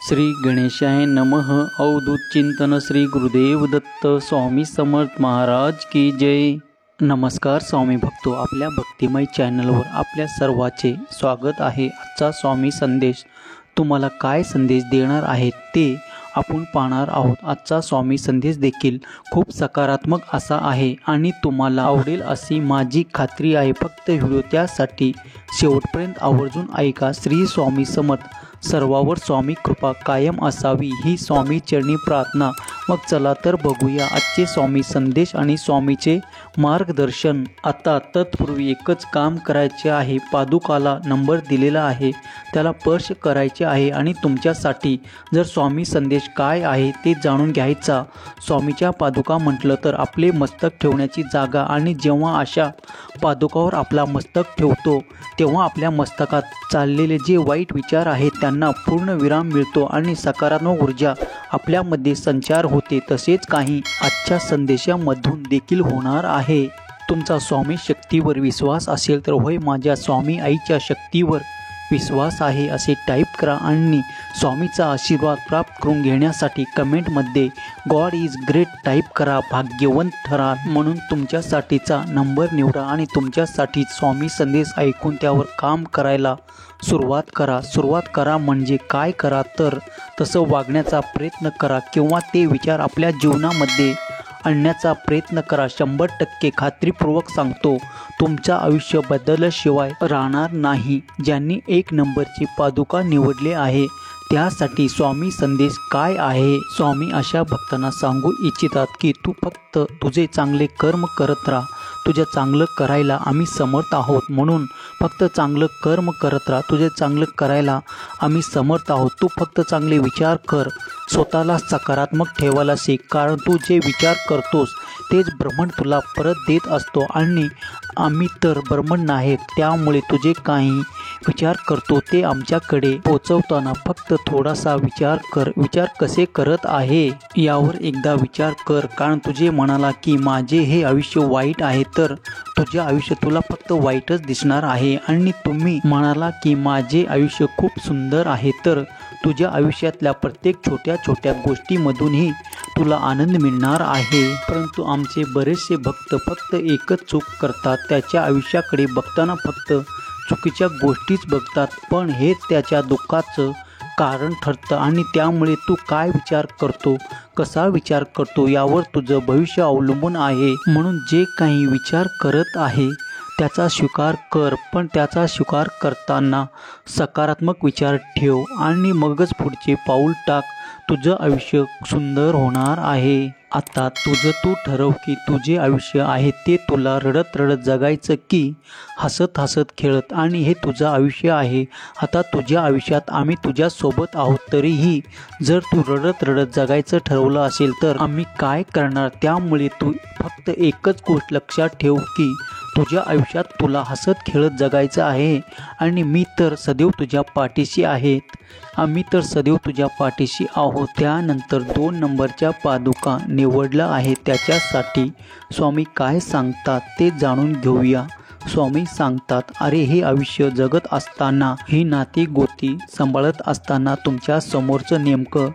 श्री गणेशाय नमः। अवधूत चिंतन श्री गुरुदेव दत्त स्वामी समर्थ महाराज की जय। नमस्कार स्वामी भक्तो, आपल्या भक्तिमय चॅनलवर आपल्या सर्वांचे स्वागत आहे। आजचा स्वामी संदेश तुम्हाला काय संदेश देणार आहे ते आपण पाहणार आहोत। आजचा स्वामी संदेश देखील खूप सकारात्मक असा आहे आणि तुम्हाला आवडेल अशी माझी खात्री आहे। फक्त व्हिडिओ त्यासाठी शेवटपर्यंत आवर्जून ऐका। श्री स्वामी समर्थ सर्वावर स्वामी कृपा कायम असावी ही स्वामी चरणी प्रार्थना। मग चला तर बघूया आजचे स्वामी संदेश आणि स्वामीचे मार्गदर्शन। आता तत्पूर्वी एकच काम करायचे आहे। पादुकाला नंबर दिलेला आहे, त्याला स्पर्श करायचे आहे आणि तुमच्यासाठी जर स्वामी संदेश काय आहे ते जाणून घ्यायचा। स्वामीच्या पादुका म्हटलं तर आपले मस्तक ठेवण्याची जागा, आणि जेव्हा अशा पादुकावर आपला मस्तक ठेवतो तेव्हा आपल्या मस्तकात चाललेले जे वाईट विचार आहेत त्यांना पूर्ण विराम मिळतो आणि सकारात्मक ऊर्जा आपल्यामध्ये संचार होते। तसेच काही आजच्या संदेशामधून देखील होणार आहे। तुमचा स्वामी शक्तीवर विश्वास असेल तर होय माझ्या स्वामी आईच्या शक्तीवर विश्वास आहे असे टाईप करा आणि स्वामीचा आशीर्वाद प्राप्त करून घेण्यासाठी कमेंटमध्ये गॉड इज ग्रेट टाईप करा। भाग्यवंत ठरा म्हणून तुमच्यासाठीचा नंबर निवडा आणि तुमच्यासाठी स्वामी संदेश ऐकून त्यावर काम करायला सुरुवात करा म्हणजे काय करा तर तसं वागण्याचा प्रयत्न करा किंवा ते विचार आपल्या जीवनामध्ये आणण्याचा प्रयत्न करा। 100% खात्रीपूर्वक सांगतो तुमचं आयुष्य बदलल्याशिवाय राहणार नाही। ज्यांनी 1 नंबरची पादुका निवडले आहे त्यासाठी स्वामी संदेश काय आहे। स्वामी अशा भक्तांना सांगू इच्छितात की तू फक्त तुझे चांगले कर्म करत राहा। तुझे चांगलं करायला आम्ही समर्थ आहोत, म्हणून फक्त चांगलं कर्म करत राहा। तुझे चांगलं करायला आम्ही समर्थ आहोत। तू फक्त चांगले विचार कर, स्वतःला सकारात्मक ठेवायला शिक, कारण तू जे विचार करतोस तेच ब्रह्मांड तुला परत देत असतो आणि आम्ही तर ब्रह्मांड नाही। त्यामुळे तुझे काही विचार करतो ते आमच्याकडे पोहोचवताना फक्त थोडासा विचार कर। विचार कसे करत आहे यावर एकदा विचार कर, कारण तुझे म्हणाला की माझे हे आयुष्य वाईट आहे तर तुझे आयुष्य तुला फक्त वाईटच दिसणार आहे, आणि तुम्ही म्हणाला की माझे आयुष्य खूप सुंदर आहे तर तुझ्या आयुष्यातल्या प्रत्येक छोट्या छोट्या गोष्टीमधूनही तुला आनंद मिळणार आहे। परंतु आमचे बरेचसे भक्त फक्त एकच चूक करतात, त्याच्या आयुष्याकडे बघताना फक्त चुकीच्या गोष्टीच बघतात, पण हेच त्याच्या दुःखाचं कारण ठरतं आणि त्यामुळे तू काय विचार करतो, कसा विचार करतो यावर तुझं भविष्य अवलंबून आहे। म्हणून जे काही विचार करत आहे त्याचा स्वीकार कर, पण त्याचा स्वीकार करताना सकारात्मक विचार ठेव आणि मगच पुढचे पाऊल टाक। तुझं आयुष्य सुंदर होणार आहे। आता तुझं तू ठरव की तुझे आयुष्य आहे ते तुला रडत रडत जगायचं की हसत हसत खेळत, आणि हे तुझं आयुष्य आहे। आता तुझ्या आयुष्यात आम्ही तुझ्या सोबत आहोत, तरीही जर तू रडत रडत जगायचं ठरवलं असेल तर आम्ही काय करणार। त्यामुळे तू फक्त एकच गोष्ट लक्षात ठेव की तुझ्या आयुष्यात तुला हसत खेळत जगायचं आहे आणि मी तर सदैव तुझ्या पाठीशी आहेत। आम्ही तर सदैव तुझ्या पाठीशी आहोत। त्यानंतर 2 नंबरच्या पादुका निवडला आहे त्याच्यासाठी स्वामी काय सांगतात ते जाणून घेऊया। स्वामी सांगतात, अरे हे आयुष्य जगत असताना, ही नाती गोती सांभाळत असताना तुमच्या समोरचं नेमकं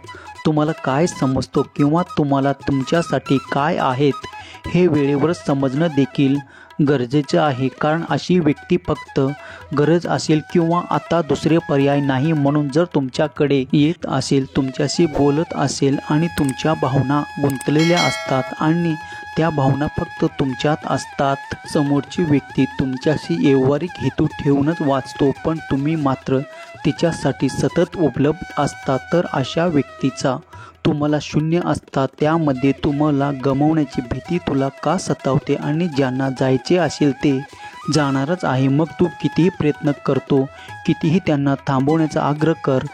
तुम्हाला काय समजतो किंवा तुम्हाला तुमच्यासाठी काय आहेत हे वेळेवर समजणं देखील गरजेचं आहे, कारण अशी व्यक्ती फक्त गरज असेल किंवा आता दुसरे पर्याय नाही म्हणून जर तुमच्याकडे येत असेल, तुमच्याशी बोलत असेल आणि तुमच्या भावना गुंतलेल्या असतात आणि त्या भावना फक्त तुमच्यात असतात। समोरची व्यक्ती तुमच्याशी व्यावहारिक हेतू ठेवूनच वाचतो, पण तुम्ही मात्र तिच्यासाठी सतत उपलब्ध असता, तर अशा व्यक्तीचा तुम्हाला शून्य असता। त्यामध्ये तुम्हाला गमावण्याची भीती तुला का सतावते, आणि ज्यांना जायचे असेल ते जाणारच आहे। मग तू कितीही प्रयत्न करतो, कितीही त्यांना थांबवण्याचा आग्रह कर,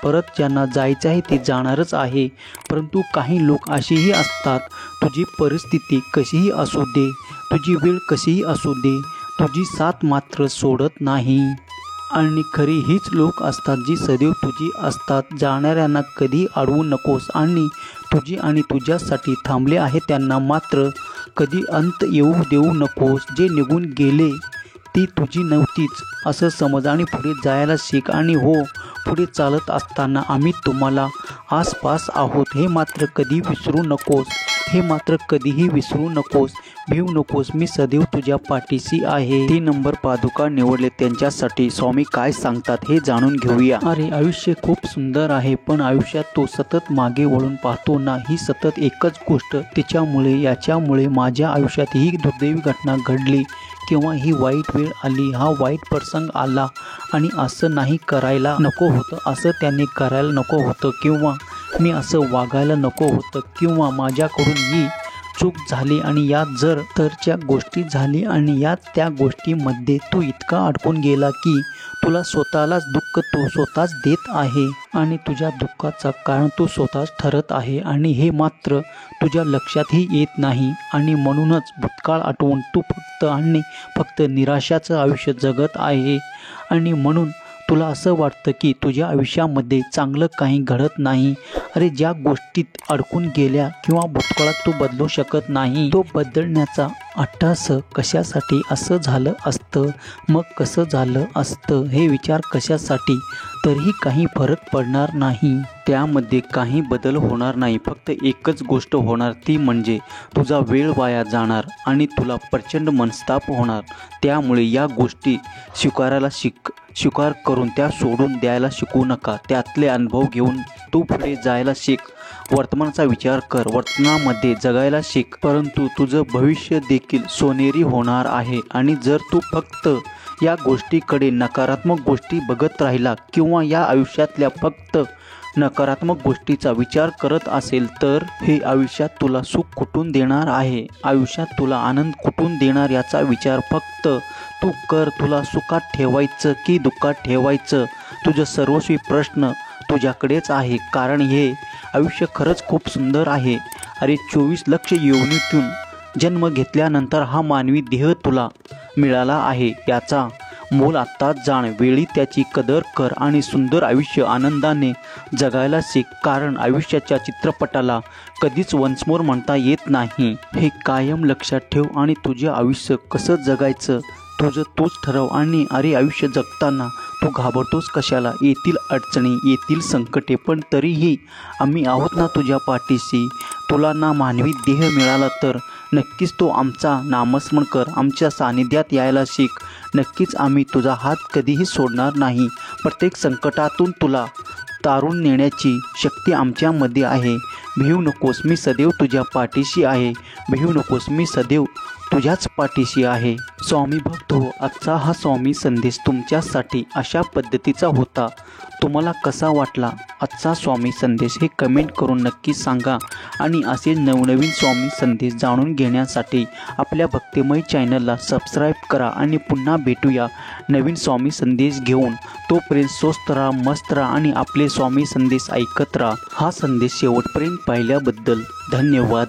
परत ज्यांना जायचं आहे ते जाणारच आहे। परंतु काही लोक असेही असतात, तुझी परिस्थिती कशीही असू दे, तुझी वेळ कशीही असू दे, तुझी साथ मात्र सोडत नाही। आणि खरी हीच लोक असतात जी सदैव तुझी असतात। जाणाऱ्यांना कधी अडवू नकोस, आणि तुझी आणि तुझ्यासाठी थांबले आहे त्यांना मात्र कधी अंत येऊ देऊ नकोस। जे निघून गेले ती तुझी नव्हतीच असं समज आणि पुढे जायला शिक. आणि हो, पुढे चालत असताना आम्ही तुम्हाला आसपास आहोत हे मात्र कधी विसरू नकोस. हे मात्र कधीही विसरू नकोस. भिवू नकोस. मी सदैव तुझ्या पाठीशी आहे. 3 नंबर पादुका निवडले त्यांच्यासाठी स्वामी काय सांगतात हे जाणून घेऊया. अरे, आयुष्य खूप सुंदर आहे, पण आयुष्यात तो सतत मागे वळून पाहतो ना, ही सतत एकच गोष्ट. तिच्यामुळे याच्यामुळे माझ्या आयुष्यात ही दुर्दैवी घटना घडली किंवा ही वाईट वेळ आली, हा वाईट प्रसंग आला आणि असं नाही करायला नको होतं, असं त्याने करायला नको होतं, किंवा मी असं वागायला नको होतं, किंवा माझ्याकडून ही चूक झाली आणि यात जर तरच्या गोष्टी झाली आणि यात त्या गोष्टीमध्ये तू इतका अडकून गेला की तुला स्वतःलाच दुःख तू स्वतःच देत आहे आणि तुझ्या दुःखाचा कारण तू स्वतःच ठरत आहे आणि हे मात्र तुझ्या लक्षातही येत नाही. आणि म्हणूनच भूतकाळ आठवून तू फक्त निराशाचं आयुष्य जगत आहे. आणि म्हणून तुला असं वाटतं की तुझ्या आयुष्यामध्ये चांगलं काही घडत नाही. अरे, ज्या गोष्टीत अडकून गेल्या किंवा भूतकाळात तू बदलू शकत नाही, तो बदलण्याचा अट्टास कशासाठी असं झालं असतं, मग कसं झालं असतं, हे विचार कशासाठी, तरीही काही फरक पडणार नाही. त्यामध्ये काही बदल होणार नाही. फक्त एकच गोष्ट होणार, ती म्हणजे तुझा वेळ वाया जाणार आणि तुला प्रचंड मनस्ताप होणार. त्यामुळे या गोष्टी स्वीकारायला शिक. स्वीकार करून त्या सोडून द्यायला शिकू नका. त्यातले अनुभव घेऊन तू पुढे जायला शिक. वर्तमानाचा विचार कर. वर्तमानामध्ये जगायला शिक. परंतु तुझं भविष्य देखील सोनेरी होणार आहे. आणि जर तू फक्त या गोष्टीकडे नकारात्मक गोष्टी बघत राहिला किंवा या आयुष्यातल्या फक्त नकारात्मक गोष्टीचा विचार करत असेल तर हे आयुष्यात तुला सुख कुठून देणार आहे, आयुष्यात तुला आनंद कुठून देणार याचा विचार फक्त तू कर. तुला सुखात ठेवायचं की दुःखात ठेवायचं, तुझं सर्वस्वी प्रश्न तुझ्याकडेच आहे. कारण हे आयुष्य खरंच खूप सुंदर आहे. अरे, 24 लक्ष योनीतून जन्म घेतल्यानंतर हा मानवी देह तुला मिळाला आहे. याचा मोल आत्ताच जाण. वेळी त्याची कदर कर आणि सुंदर आयुष्य आनंदाने जगायला शिक. कारण आयुष्याच्या चित्रपटाला कधीच वन्स मोर म्हणता येत नाही. हे कायम लक्षात ठेव. आणि तुझे आयुष्य कसं जगायचं तुझं तूच ठरव. आणि अरे, आयुष्य जगताना तू घाबरतोस कशाला? येतील अडचणी, येतील संकटे, पण तरीही आम्ही आहोत ना तुझ्या पाठीशी. तुला ना मानवी देह मिळाला तर नक्कीच तो आमचा नामस्मरण कर. आमच्या सानिध्यात यायला शिक. नक्कीच आम्ही तुझा हात कधीही सोडणार नाही. प्रत्येक संकटातून तुला तारून नेण्याची शक्ती आमच्यामध्ये आहे. भिवू नकोस. मी सदैव तुझ्या पाठीशी आहे. भिवू नकोस. मी सदैव तुझ्याच पाठीशी आहे. स्वामी भक्त हो, आजचा हा स्वामी संदेश तुमच्यासाठी अशा पद्धतीचा होता. तुम्हाला कसा वाटला आजचा स्वामी संदेश हे कमेंट करून नक्की सांगा. आणि असे नवनवीन स्वामी संदेश जाणून घेण्यासाठी आपल्या भक्तिमय चॅनलला सबस्क्राईब करा. आणि पुन्हा भेटूया नवीन स्वामी संदेश घेऊन. तोपर्यंत स्वस्त राहा, मस्त राहा आणि आपले स्वामी संदेश ऐकत राहा. हा संदेश शेवटपर्यंत पाहिल्याबद्दल धन्यवाद.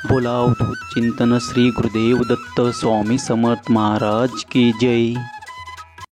बोला अवधूत चिंतन श्री गुरुदेव दत्त स्वामी समर्थ महाराज की जय.